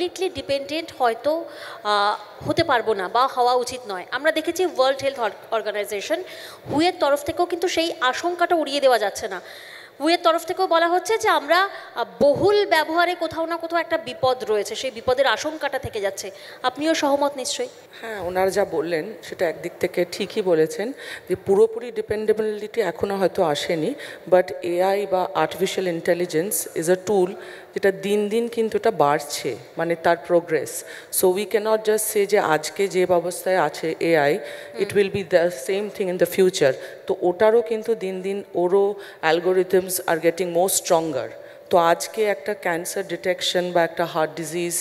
Completely dependent হয়তো হতে পারবো না বা হওয়া উচিত নয়। আমরা দেখেছি ওয়ার্ল্ড হেলথ অর্গানাইজেশন হুয়ের তরফ থেকেও কিন্তু সেই আশঙ্কাটা উড়িয়ে দেওয়া যাচ্ছে না। হুয়ের তরফ থেকেও বলা হচ্ছে যে আমরা বহুল ব্যবহারে কোথাও না কোথাও একটা বিপদ রয়েছে, সেই বিপদের আশঙ্কাটা থেকে যাচ্ছে। আপনিও সহমত নিশ্চয়ই? হ্যাঁ, ওনারা যা বললেন সেটা একদিক থেকে ঠিকই বলেছেন যে পুরোপুরি ডিপেন্ডেবিলিটি এখনও হয়তো আসেনি, বাট এআই বা artificial intelligence is a tool যেটা দিন দিন কিন্তু এটা বাড়ছে, মানে তার progress. So we can't just say যে আজকে যে ব্যবস্থায় আছে AI, it will be the same thing in the future. তো ওটারও কিন্তু দিন দিন ওরও অ্যালগোরিথমস আর গেটিং মোর স্ট্রঙ্গার। তো আজকে একটা ক্যান্সার ডিটেকশন বা একটা হার্ট ডিজিজ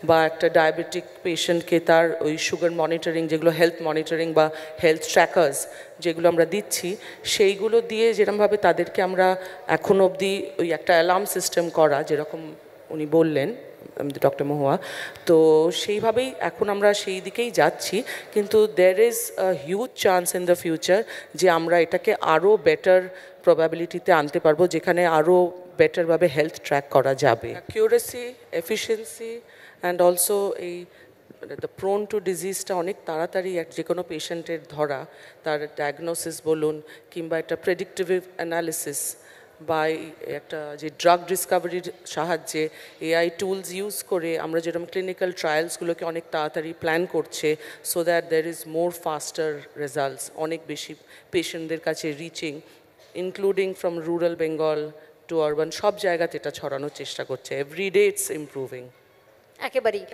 বা একটা ডায়াবেটিক পেশেন্টকে তার ওই সুগার মনিটরিং, যেগুলো হেলথ মনিটরিং বা হেলথ ট্র্যাকার্স যেগুলো আমরা দিচ্ছি, সেইগুলো দিয়ে যেরকমভাবে তাদেরকে আমরা এখন অবধি ওই একটা অ্যালার্ম সিস্টেম করা, যেরকম উনি বললেন ডক্টর মহুয়া, তো সেইভাবেই এখন আমরা সেই দিকেই যাচ্ছি। কিন্তু there is a huge chance in the future যে আমরা এটাকে আরও বেটার প্রবাবিলিটিতে আনতে পারবো, যেখানে আরও বেটারভাবে হেলথ ট্র্যাক করা যাবে। অ্যাকিউরেসি, এফিসিয়েন্সি অ্যান্ড অলসো এই দ্য প্রোন টু ডিজিজটা অনেক তাড়াতাড়ি যে কোনো পেশেন্টের ধরা, তার ডায়াগনোসিস বলুন কিংবা একটা প্রেডিক্টিভ অ্যানালিসিস বা একটা যে ড্রাগ ডিসকাভারির সাহায্যে এআই টুলস ইউজ করে আমরা যেরকম ক্লিনিক্যাল ট্রায়ালসগুলোকে অনেক তাড়াতাড়ি প্ল্যান করছে, so that there is more faster results, অনেক বেশি পেশেন্টদের কাছে reaching, including from rural Bengal to urban, সব জায়গাতে এটা ছড়ানোর চেষ্টা করছে। Everyday it's improving. একেবারেই।